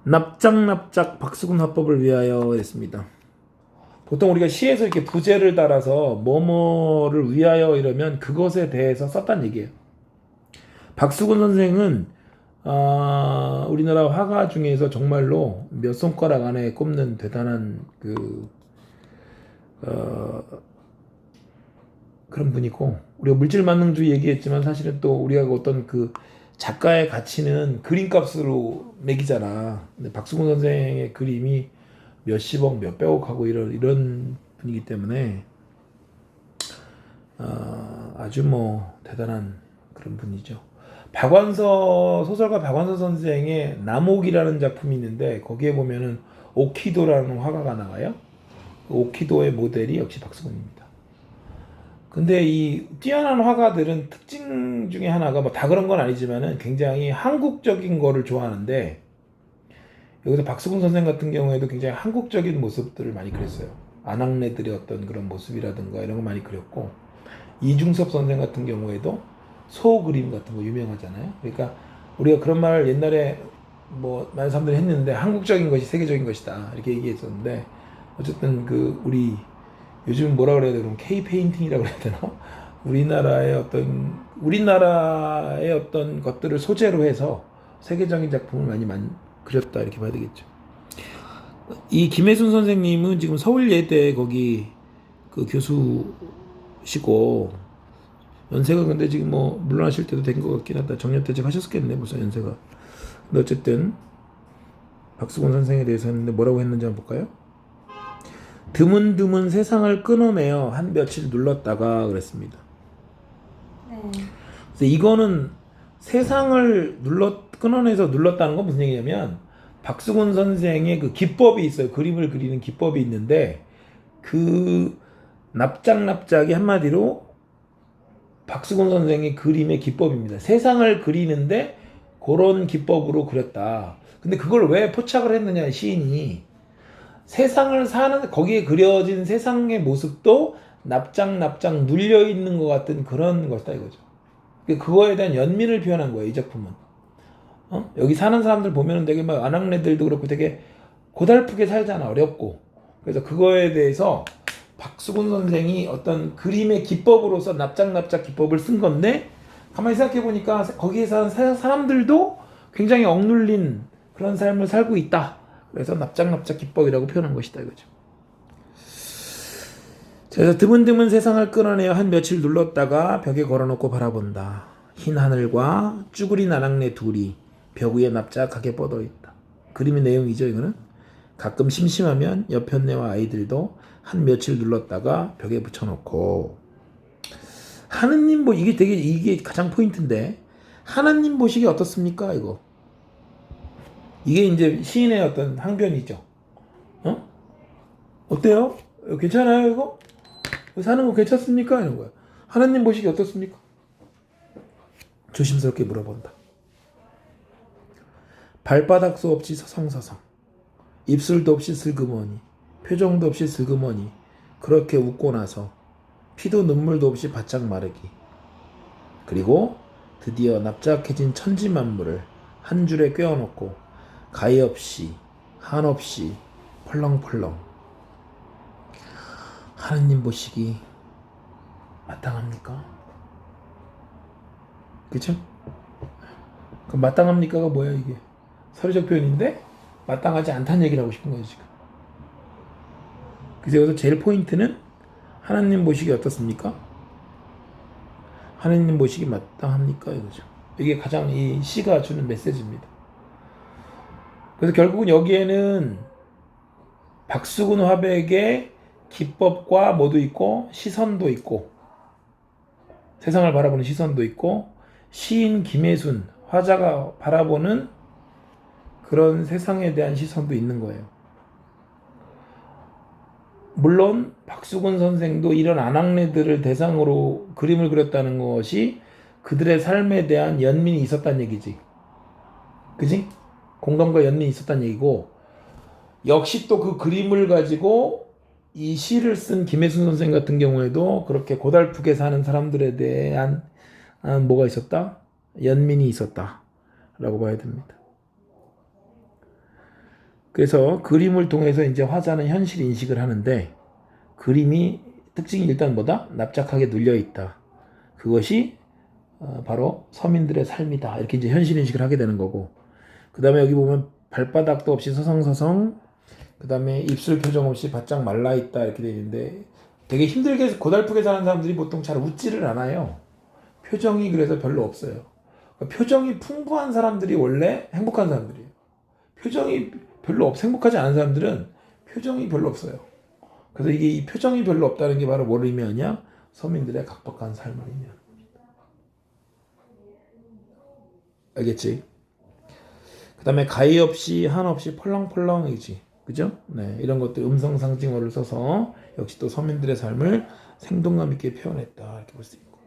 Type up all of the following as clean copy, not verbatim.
납작납작 박수근 화법을 위하여 했습니다. 보통 우리가 시에서 이렇게 부제를 달아서 뭐뭐를 위하여 이러면 그것에 대해서 썼단 얘기예요. 박수근 선생은 우리나라 화가 중에서 정말로 몇 손가락 안에 꼽는 대단한 그런 분이고, 우리가 물질 만능주의 얘기했지만 사실은 또 우리가 어떤 작가의 가치는 그림값으로 매기잖아. 근데 박수근 선생의 그림이 몇십억, 몇백억 하고 이런 분이기 때문에 아주 대단한 그런 분이죠. 소설가 박완서 선생의 남옥이라는 작품이 있는데 거기에 보면은 오키도라는 화가가 나와요. 오키도의 모델이 역시 박수근입니다. 근데 이 뛰어난 화가들은 특징 중에 하나가 다 그런 건 아니지만은 굉장히 한국적인 거를 좋아하는데, 여기서 박수근 선생 같은 경우에도 굉장히 한국적인 모습들을 많이 그렸어요. 아낙네들의 어떤 그런 모습이라든가 이런 거 많이 그렸고, 이중섭 선생 같은 경우에도 소 그림 같은 거 유명하잖아요. 그러니까 우리가 그런 말을 옛날에 많은 사람들이 했는데, 한국적인 것이 세계적인 것이다 이렇게 얘기했었는데, 어쨌든 우리 요즘 뭐라 그래야 되나, K 페인팅이라고 그래야 되나? 우리나라의 어떤 것들을 소재로 해서 세계적인 작품을 많이 그렸다 이렇게 봐야 되겠죠. 이 김혜순 선생님은 지금 서울예대 거기 교수시고, 연세가 근데 지금 물러나실 때도 된 것 같긴 하다. 정년퇴직 하셨겠네 벌써 연세가. 근데 어쨌든 박수근 선생에 대해서 했는데 뭐라고 했는지 한번 볼까요? 드문드문 세상을 끊어내어 한 며칠 눌렀다가 그랬습니다. 그래서 이거는 세상을 끊어내서 눌렀다는 건 무슨 얘기냐면, 박수근 선생의 기법이 있어요. 그림을 그리는 기법이 있는데, 납작납작이 한마디로 박수근 선생의 그림의 기법입니다. 세상을 그리는데 그런 기법으로 그렸다. 근데 그걸 왜 포착을 했느냐, 시인이. 세상을 사는, 거기에 그려진 세상의 모습도 납작납작 눌려있는 것 같은 그런 것이다 이거죠. 그거에 대한 연민을 표현한 거예요, 이 작품은. 여기 사는 사람들 보면은 되게 아낙네들도 그렇고 되게 고달프게 살잖아, 어렵고. 그래서 그거에 대해서 박수근 선생이 어떤 그림의 기법으로서 납작납작 기법을 쓴 건데, 가만히 생각해보니까 거기에 사는 사람들도 굉장히 억눌린 그런 삶을 살고 있다. 그래서 납작납작 기법이라고 표현한 것이다 이거죠. 그래서 드문드문 세상을 끊어내어 한 며칠 눌렀다가 벽에 걸어놓고 바라본다. 흰 하늘과 쭈그린 아낙네 둘이 벽 위에 납작하게 뻗어있다. 그림의 내용이죠 이거는. 가끔 심심하면 여편네와 아이들도 한 며칠 눌렀다가 벽에 붙여놓고, 하느님 이게 가장 포인트인데, 하나님 보시기 어떻습니까 이거. 이게 이제 시인의 어떤 항변이죠. 어때요? 괜찮아요 이거? 사는 거 괜찮습니까? 이런 거야. 하나님 보시기 어떻습니까? 조심스럽게 물어본다. 발바닥 수 없이 서성서성, 입술도 없이 슬그머니, 표정도 없이 슬그머니 그렇게 웃고 나서 피도 눈물도 없이 바짝 마르기, 그리고 드디어 납작해진 천지만물을 한 줄에 꿰어놓고 가히 없이 한없이 펄렁펄렁. 하느님 보시기 마땅합니까? 그쵸? 그럼 마땅합니까가 뭐야 이게? 서류적 표현인데 마땅하지 않다는 얘기를 하고 싶은 거죠 지금. 그래서 여기서 제일 포인트는 하나님 보시기 어떻습니까? 하나님 보시기 마땅합니까? 이거죠. 이게 가장 이 시가 주는 메시지입니다. 그래서 결국은 여기에는 박수근 화백의 기법과 뭐도 있고, 시선도 있고, 세상을 바라보는 시선도 있고, 시인 김혜순 화자가 바라보는 그런 세상에 대한 시선도 있는 거예요. 물론 박수근 선생도 이런 아낙네들을 대상으로 그림을 그렸다는 것이 그들의 삶에 대한 연민이 있었다는 얘기지. 그지? 공감과 연민이 있었다는 얘기고, 역시 또 그 그림을 가지고 이 시를 쓴 김혜순 선생 같은 경우에도 그렇게 고달프게 사는 사람들에 대한 뭐가 있었다? 연민이 있었다 라고 봐야 됩니다. 그래서 그림을 통해서 이제 화자는 현실 인식을 하는데 그림이 특징이 일단 뭐다? 납작하게 눌려 있다. 그것이 바로 서민들의 삶이다. 이렇게 이제 현실 인식을 하게 되는 거고. 그 다음에 여기 보면 발바닥도 없이 서성서성, 그 다음에 입술 표정 없이 바짝 말라 있다. 이렇게 되어 있는데 되게 힘들게 고달프게 사는 사람들이 보통 잘 웃지를 않아요. 표정이 그래서 별로 없어요. 그러니까 표정이 풍부한 사람들이 원래 행복한 사람들이에요. 표정이 행복하지 않은 사람들은 표정이 별로 없어요. 그래서 이게 이 표정이 별로 없다는 게 바로 뭘 의미하냐? 서민들의 각박한 삶을 의미하는 겁니다. 알겠지? 그 다음에 가히 없이 한없이 펄렁펄렁이지. 그죠? 네, 이런 것들 음성 상징어를 써서 역시 또 서민들의 삶을 생동감 있게 표현했다. 이렇게 볼 수 있고.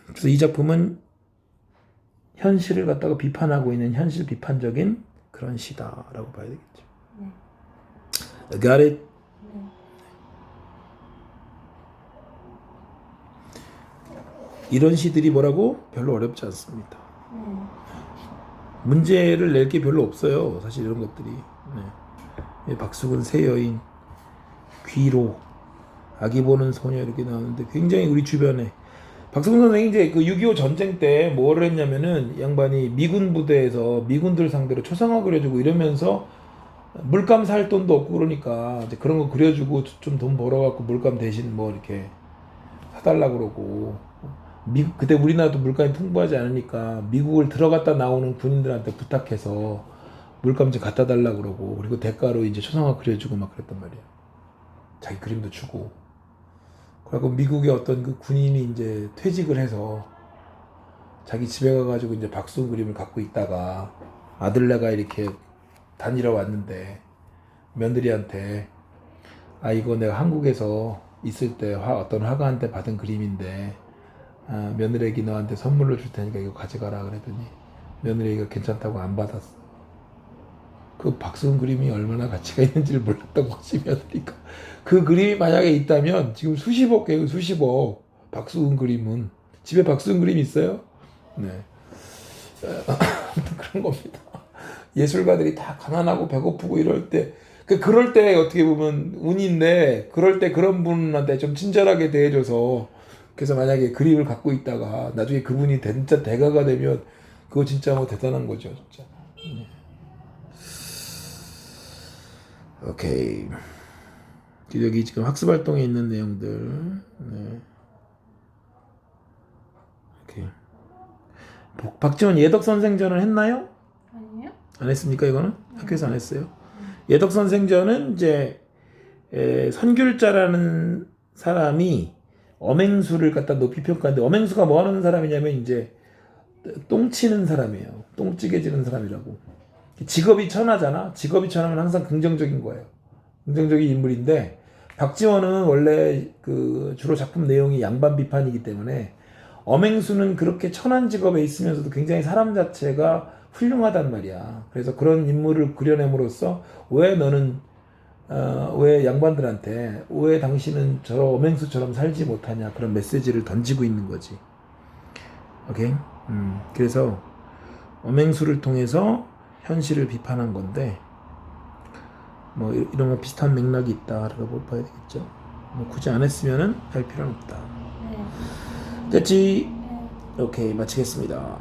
그래서 이 작품은 현실을 갖다가 비판하고 있는 현실 비판적인 그런 시다라고 봐야 되겠죠. Got it? 이런 시들이 뭐라고? 별로 어렵지 않습니다. 문제를 낼 게 별로 없어요. 사실 이런 것들이. 네. 박수근 새 여인, 귀로, 아기 보는 소녀 이렇게 나오는데 굉장히 우리 주변에 박수근 선생이 이제 그 6.25 전쟁 때 뭐를 했냐면은 양반이 미군 부대에서 미군들 상대로 초상화 그려주고 이러면서 물감 살 돈도 없고 그러니까 이제 그런 거 그려주고 좀 돈 벌어갖고 물감 대신 뭐 이렇게 사달라고 그러고 그때 우리나라도 물감이 풍부하지 않으니까 미국을 들어갔다 나오는 군인들한테 부탁해서 물감 좀 갖다 달라고 그러고 그리고 대가로 이제 초상화 그려주고 막 그랬단 말이야. 자기 그림도 주고. 그리고 미국의 어떤 그 군인이 이제 퇴직을 해서 자기 집에 가가지고 이제 박수근 그림을 갖고 있다가 아들네가 이렇게 다니러 왔는데 며느리한테 이거 내가 한국에서 있을 때 어떤 화가한테 받은 그림인데 며느리에게 너한테 선물로 줄 테니까 이거 가져가라 그랬더니 며느리가 괜찮다고 안 받았어. 그 박수근 그림이 얼마나 가치가 있는지를 몰랐던 거지 며느리가. 그 그림이 만약에 있다면 지금 수십억 개요. 수십억. 박수근 그림은 집에 박수근 그림 있어요? 네. 그런 겁니다. 예술가들이 다 가난하고 배고프고 이럴 때 그럴 때 어떻게 보면 운인데 그럴 때 그런 분한테 좀 친절하게 대해줘서 그래서 만약에 그림을 갖고 있다가 나중에 그분이 진짜 대가가 되면 그거 진짜 뭐 대단한 거죠 진짜. 오케이. 여기 지금 학습활동에 있는 내용들. 네. 오케이. 박지원 예덕선생전을 했나요? 아니요? 안 했습니까 이거는? 학교에서 안 했어요. 예덕선생전은 이제 선귤자라는 사람이 엄행수를 갖다 높이 평가하는데 엄행수가 뭐 하는 사람이냐면 이제 똥 치는 사람이에요. 똥찌개지는 사람이라고. 직업이 천하잖아. 직업이 천하면 항상 긍정적인 거예요. 긍정적인 인물인데 박지원은 원래 그 주로 작품 내용이 양반 비판이기 때문에 엄행수는 그렇게 천한 직업에 있으면서도 굉장히 사람 자체가 훌륭하단 말이야. 그래서 그런 인물을 그려냄으로써 왜 너는 왜 양반들한테 왜 당신은 저 엄행수처럼 살지 못하냐 그런 메시지를 던지고 있는 거지. 오케이? 그래서 엄행수를 통해서 현실을 비판한 건데 뭐 이런 거 비슷한 맥락이 있다라고 봐야 되겠죠. 뭐 굳이 안 했으면은 할 필요는 없다. 네. 됐지? 네. 오케이 마치겠습니다.